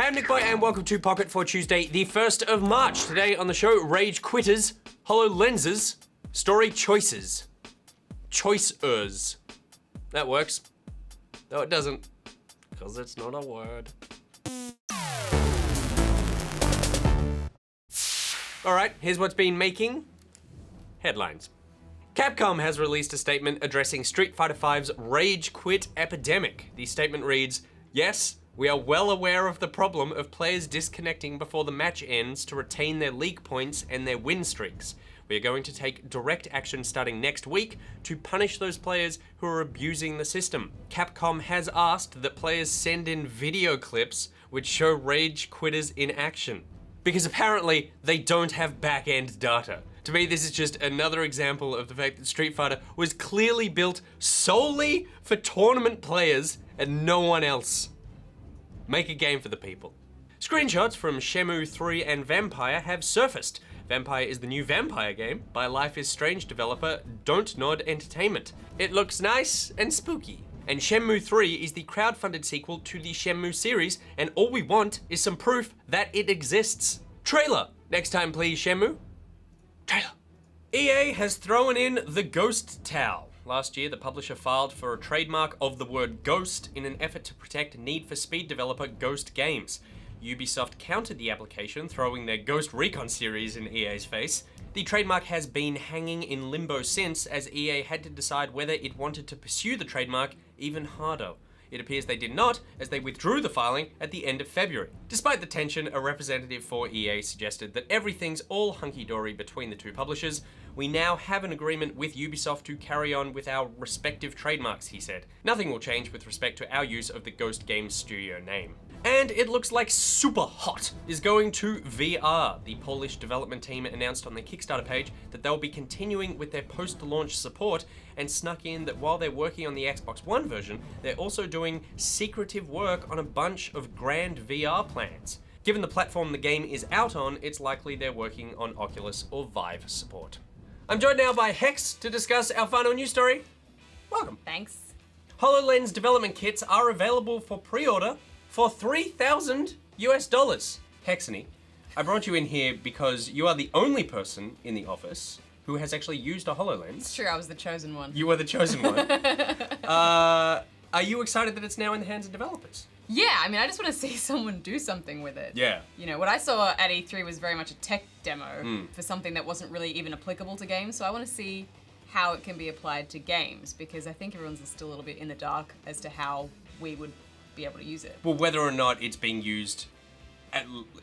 Hey, I'm NichBoy and welcome to Pocket for Tuesday, the 1st of March. Today on the show, Rage Quitters, HoloLenses, Story Choices. Choicers. That works. No, it doesn't, because it's not a word. Alright, here's what's been making headlines. Capcom has released a statement addressing Street Fighter V's Rage Quit epidemic. The statement reads, "Yes, we are well aware of the problem of players disconnecting before the match ends to retain their league points and their win streaks. We are going to take direct action starting next week to punish those players who are abusing the system. Capcom has asked that players send in video clips which show rage quitters in action." Because apparently they don't have back-end data. To me, this is just another example of the fact that Street Fighter was clearly built solely for tournament players and no one else. Make a game for the people. Screenshots from Shenmue 3 and Vampire have surfaced. Vampire is the new Vampire game by Life is Strange developer Don't Nod Entertainment. It looks nice and spooky. And Shenmue 3 is the crowdfunded sequel to the Shenmue series, and all we want is some proof that it exists. Trailer! Next time please, Shenmue. Trailer. EA has thrown in the Ghost Towel. Last year, the publisher filed for a trademark of the word ghost in an effort to protect Need for Speed developer Ghost Games. Ubisoft countered the application, throwing their Ghost Recon series in EA's face. The trademark has been hanging in limbo since, as EA had to decide whether it wanted to pursue the trademark even harder. It appears they did not, as they withdrew the filing at the end of February. Despite the tension, a representative for EA suggested that everything's all hunky-dory between the two publishers. "We now have an agreement with Ubisoft to carry on with our respective trademarks," he said. "Nothing will change with respect to our use of the Ghost Games studio name." And it looks like Superhot is going to VR. The Polish development team announced on their Kickstarter page that they'll be continuing with their post-launch support, and snuck in that while they're working on the Xbox One version, they're also doing secretive work on a bunch of grand VR plans. Given the platform the game is out on, it's likely they're working on Oculus or Vive support. I'm joined now by Hex to discuss our final news story. Welcome. Thanks. HoloLens development kits are available for pre-order for $3,000 US. Hexany, I brought you in here because you are the only person in the office who has actually used a HoloLens. It's true, I was the chosen one. You were the chosen one. Are you excited that it's now in the hands of developers? Yeah, I mean, I just want to see someone do something with it. Yeah. You know, what I saw at E3 was very much a tech demo for something that wasn't really even applicable to games, so I want to see how it can be applied to games, because I think everyone's still a little bit in the dark as to how we would be able to use it. Well, whether or not it's being used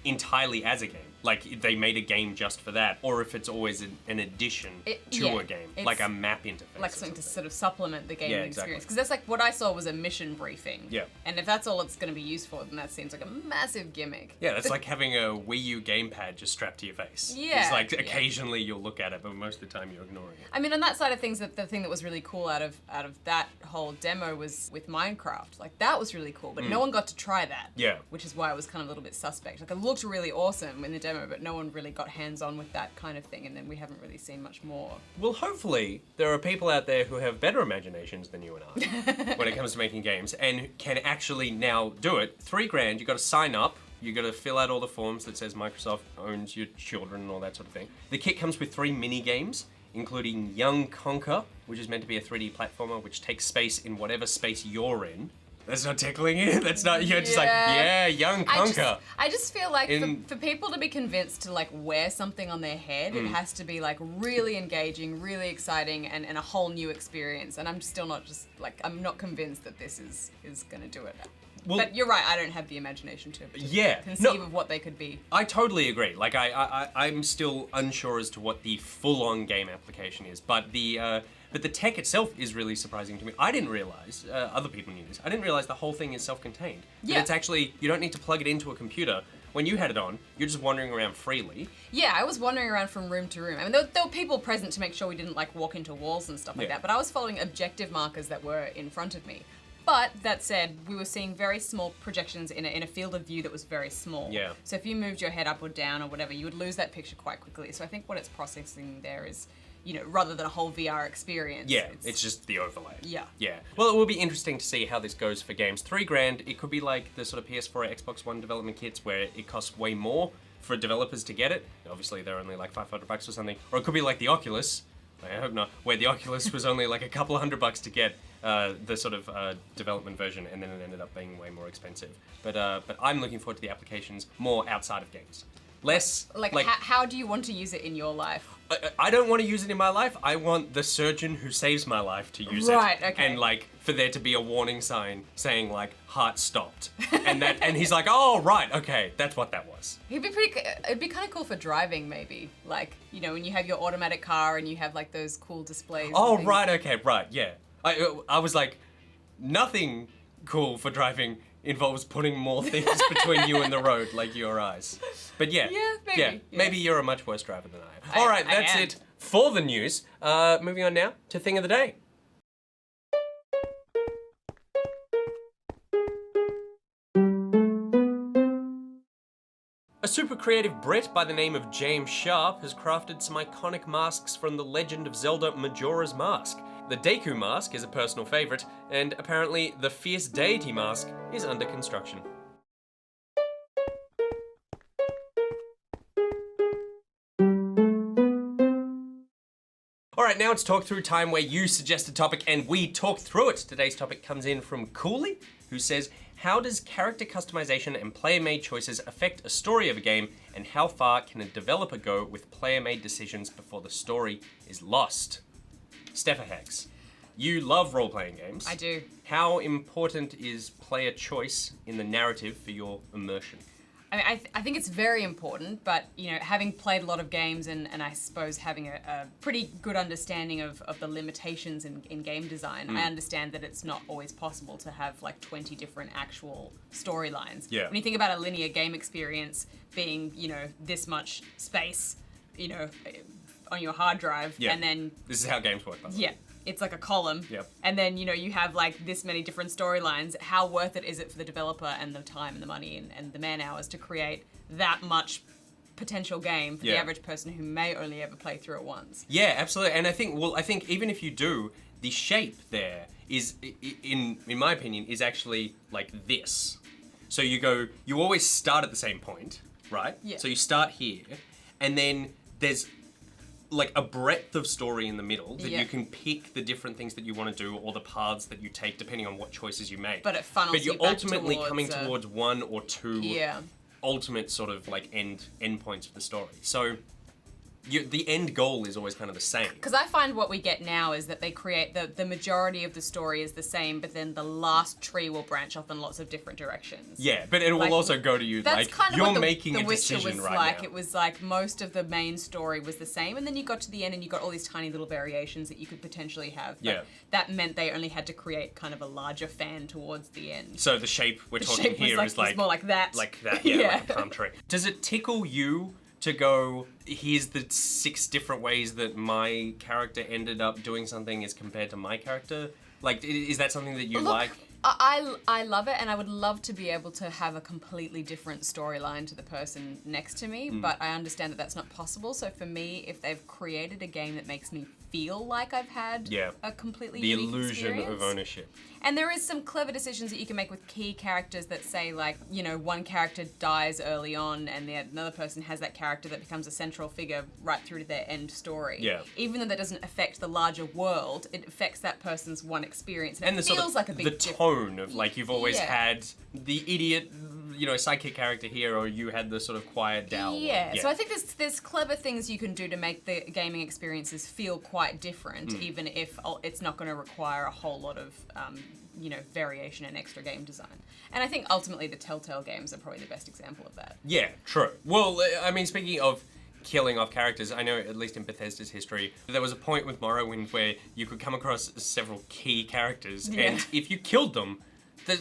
entirely as a game, like they made a game just for that, or if it's always an addition to a game, like a map interface. Like something to sort of supplement the game experience. Exactly. Because that's like what I saw was a mission briefing. Yeah. And if that's all it's going to be used for, then that seems like a massive gimmick. Yeah, that's like having a Wii U gamepad just strapped to your face. Yeah. It's like occasionally you'll look at it, but most of the time you're ignoring it. I mean, on that side of things, that the thing that was really cool out of that whole demo was with Minecraft. Like, that was really cool, but no one got to try that. Yeah. Which is why it was kind of a little bit suspect. Like, it looked really awesome in the demo, but no one really got hands-on with that kind of thing, and then we haven't really seen much more. Well, hopefully there are people out there who have better imaginations than you and I when it comes to making games, and can actually now do it. $3,000, you got to sign up. You got to fill out all the forms that says Microsoft owns your children and all that sort of thing. The kit comes with 3 mini games, including Young Conquer, which is meant to be a 3D platformer which takes space in whatever space you're in. That's not tickling you. That's not, you're just like, yeah, Young Conquer. I just feel like for people to be convinced to like wear something on their head, it has to be like really engaging, really exciting, and a whole new experience. And I'm still not I'm not convinced that this is gonna do it. Well, but you're right, I don't have the imagination to conceive of what they could be. I totally agree. Like, I'm still unsure as to what the full-on game application is, but the tech itself is really surprising to me. I didn't realize, other people knew this, I didn't realize the whole thing is self-contained. Yeah. That it's actually, you don't need to plug it into a computer. When you had it on, you're just wandering around freely. Yeah, I was wandering around from room to room. I mean, there were people present to make sure we didn't like walk into walls and stuff like that, but I was following objective markers that were in front of me. But that said, we were seeing very small projections in a field of view that was very small. Yeah. So if you moved your head up or down or whatever, you would lose that picture quite quickly. So I think what it's processing there is rather than a whole VR experience. Yeah, it's just the overlay. Yeah. Yeah. Well, it will be interesting to see how this goes for games. $3,000, it could be like the sort of PS4 or Xbox One development kits where it costs way more for developers to get it. Obviously, they're only like $500 or something. Or it could be like the Oculus, I hope not, where the Oculus was only like a couple of $100 to get the sort of development version, and then it ended up being way more expensive. But I'm looking forward to the applications more outside of games. Less like how do you want to use it in your life? I don't want to use it in my life. I want the surgeon who saves my life to use it. Right, okay. And like for there to be a warning sign saying like heart stopped. And he's like, "Oh, right. Okay, that's what that was." It'd be kind of cool for driving maybe. Like, when you have your automatic car and you have like those cool displays. Oh, right. Okay, right. Yeah. I was like, nothing cool for driving involves putting more things between you and the road, like your eyes. But yeah, maybe you're a much worse driver than I am. All right, that's it for the news. Moving on now to Thing of the Day. A super creative Brit by the name of James Sharp has crafted some iconic masks from The Legend of Zelda Majora's Mask. The Deku mask is a personal favourite, and apparently the Fierce Deity mask is under construction. Alright, now it's talk through time where you suggest a topic and we talk through it. Today's topic comes in from Cooley, who says, how does character customization and player-made choices affect a story of a game, and how far can a developer go with player-made decisions before the story is lost? Steffa Hex, you love role-playing games. I do. How important is player choice in the narrative for your immersion? I mean, I think it's very important, but having played a lot of games and I suppose having a pretty good understanding of the limitations in game design, I understand that it's not always possible to have like 20 different actual storylines. Yeah. When you think about a linear game experience being, this much space, on your hard drive, and then this is how games work, by the way. Yeah. It's like a column, and then you have like this many different storylines. How worth it is it for the developer and the time and the money and the man hours to create that much potential game for the average person who may only ever play through it once? Yeah, absolutely. And I think even if you do, the shape there is, in my opinion, is actually like this. So you always start at the same point, right? Yeah. So you start here, and then there's like a breadth of story in the middle that you can pick the different things that you want to do or the paths that you take depending on what choices you make. But it funnels But you're you back ultimately towards, coming towards one or two Yeah. ultimate sort of like end points of the story. So the end goal is always kind of the same. Because I find what we get now is that they create the majority of the story is the same, but then the last tree will branch off in lots of different directions. Yeah, but it will also go to you that's like, kind of you're what making the a Witcher decision was right like. now. It was like most of the main story was the same, and then you got to the end and you got all these tiny little variations that you could potentially have. But that meant they only had to create kind of a larger fan towards the end. So the shape we're talking here is like more like that. Like that, like a palm tree. Does it tickle you to go, here's the 6 different ways that my character ended up doing something as compared to my character? Like, is that something that you like? I love it, and I would love to be able to have a completely different storyline to the person next to me, but I understand that that's not possible. So for me, if they've created a game that makes me feel like I've had a completely unique illusion experience, of ownership. And there is some clever decisions that you can make with key characters that say, like, one character dies early on and another person has that character that becomes a central figure right through to their end story. Yeah. Even though that doesn't affect the larger world, it affects that person's one experience. And it the feels sort of, like a big the tone of, like, you've always had the idiot, sidekick character here, or you had the sort of quiet Dow. Yeah, so I think there's clever things you can do to make the gaming experiences feel quite different, even if it's not going to require a whole lot of, variation and extra game design. And I think ultimately the Telltale games are probably the best example of that. Yeah, true. Well, I mean, speaking of killing off characters, I know at least in Bethesda's history, there was a point with Morrowind where you could come across several key characters, and if you killed them,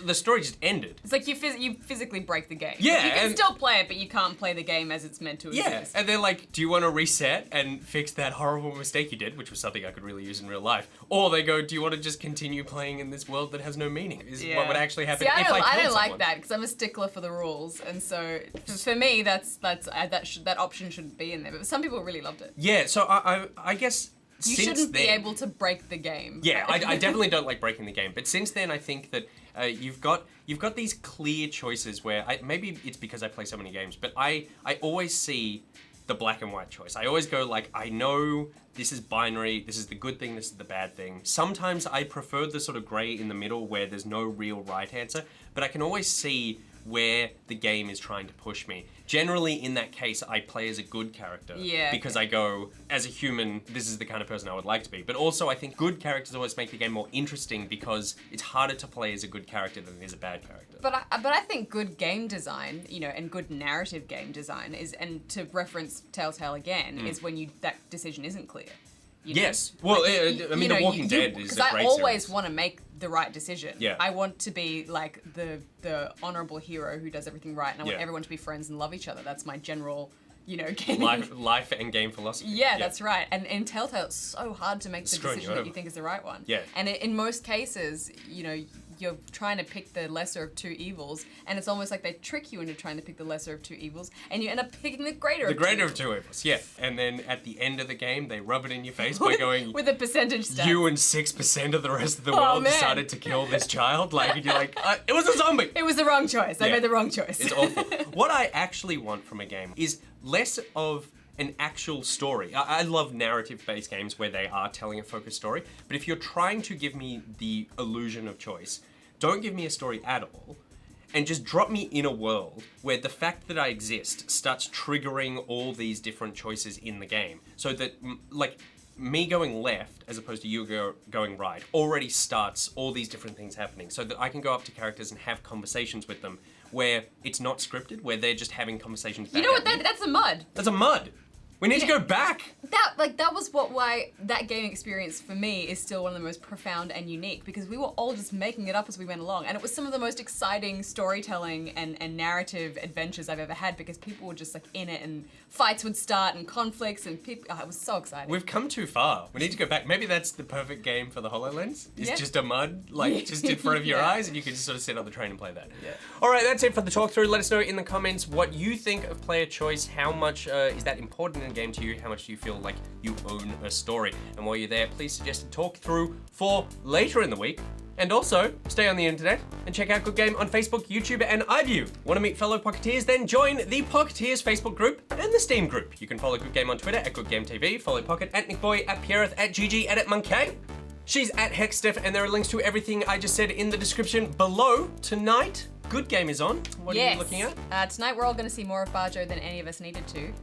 the story just ended. It's like you physically break the game. Yeah. You can still play it, but you can't play the game as it's meant to exist. And they're like, do you want to reset and fix that horrible mistake you did, which was something I could really use in real life? Or they go, do you want to just continue playing in this world that has no meaning? Is what would actually happen if I killed someone. I don't like that, because I'm a stickler for the rules. And so, for me, that option shouldn't be in there. But some people really loved it. Yeah, so I guess You shouldn't be able to break the game. Yeah, I definitely don't like breaking the game. But since then, I think that you've got these clear choices where maybe it's because I play so many games, but I always see the black and white choice. I always go like, I know this is binary, this is the good thing, this is the bad thing. Sometimes I prefer the sort of gray in the middle where there's no real right answer, but I can always see where the game is trying to push me. Generally, in that case, I play as a good character. Yeah. Because I go, as a human, this is the kind of person I would like to be. But also, I think good characters always make the game more interesting because it's harder to play as a good character than it is a bad character. But I think good game design, and good narrative game design is, and to reference Telltale again, is when that decision isn't clear. Yes. Well, The Walking Dead is a great series. Because I always want to make the right decision. Yeah. I want to be like the honorable hero who does everything right, and I want everyone to be friends and love each other. That's my general, gaming. Life and game philosophy. Yeah, that's right. And in Telltale, it's so hard to make the decision that you think is the right one. Yeah. And in most cases, you're trying to pick the lesser of two evils, and it's almost like they trick you into trying to pick the lesser of two evils, and you end up picking the greater of two evils. The greater of two evils, yeah. And then at the end of the game, they rub it in your face by going... with a percentage stat. You and 6% of the rest of the world decided to kill this child. Like, you're like, it was a zombie! It was the wrong choice. I made the wrong choice. It's awful. What I actually want from a game is less of an actual story. I love narrative-based games where they are telling a focused story, but if you're trying to give me the illusion of choice, don't give me a story at all, and just drop me in a world where the fact that I exist starts triggering all these different choices in the game. So that, like, me going left as opposed to you going right already starts all these different things happening. So that I can go up to characters and have conversations with them where it's not scripted, where they're just having conversations back. You know what? That's a mud. That's a mud. We need to go back. That was why that gaming experience for me is still one of the most profound and unique, because we were all just making it up as we went along, and it was some of the most exciting storytelling and narrative adventures I've ever had, because people were just like in it, and fights would start and conflicts, and people. Oh, it was so exciting. We've come too far. We need to go back. Maybe that's the perfect game for the HoloLens. It's just a mud, just in front of your eyes, and you can just sort of sit on the train and play that. Yeah. All right, that's it for the talk through. Let us know in the comments what you think of player choice. How much is that important in a game to you? How much do you feel like you own a story? And while you're there, please suggest a talk through for later in the week. And also, stay on the internet and check out Good Game on Facebook, YouTube, and iView. Want to meet fellow Pocketeers? Then join the Pocketeers Facebook group and the Steam group. You can follow Good Game on Twitter at GoodGameTV, follow Pocket at NichBoy, at Pierreth, at GGEditMonkey. She's at HexSteph, and there are links to everything I just said in the description below. Tonight, Good Game is on. What are you looking at? Tonight we're all going to see more of Barjo than any of us needed to.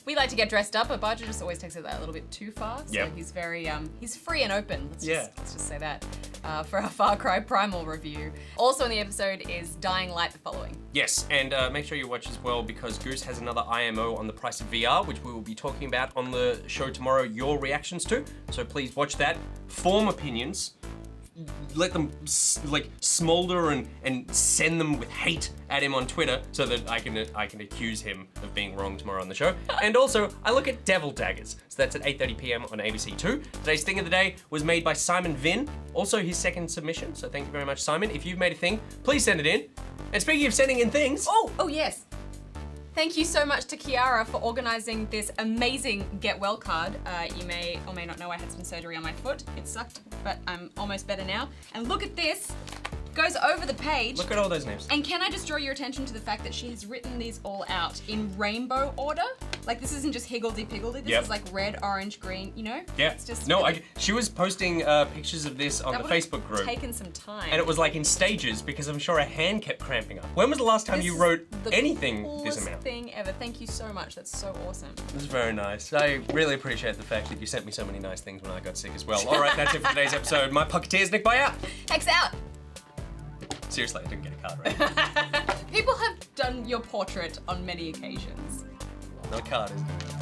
We like to get dressed up, but Barjo just always takes it that little bit too far. So he's very, he's free and open. Let's just say that. For our Far Cry Primal review. Also in the episode is Dying Light the following. Yes, and make sure you watch as well, because Goose has another IMO on the price of VR, which we will be talking about on the show tomorrow, your reactions to. So please watch that. Form opinions. Let them smolder and send them with hate at him on Twitter, so that I can accuse him of being wrong tomorrow on the show. And also, I look at Devil Daggers, so that's at 8:30 p.m. on ABC2. Today's thing of the day was made by Simon Vin, also his second submission. So thank you very much, Simon. If you've made a thing, please send it in. And speaking of sending in things, oh yes. Thank you so much to Kiara for organising this amazing Get Well card. You may or may not know I had some surgery on my foot. It sucked, but I'm almost better now. And look at this. Goes over the page. Look at all those names. And can I just draw your attention to the fact that she has written these all out in rainbow order? Like, this isn't just higgledy-piggledy. This is like red, orange, green, Yeah. It's just no, she was posting pictures of this on the Facebook group. Taken some time. And it was like in stages, because I'm sure her hand kept cramping up. When was the last time you wrote anything this amount? Thing ever. Thank you so much. That's so awesome. This is very nice. I really appreciate the fact that you sent me so many nice things when I got sick as well. All right, that's it for today's episode. My Pocketeers, NichBoy out. Hex out. Seriously, I didn't get a card right. People have done your portrait on many occasions. Not a card, is it?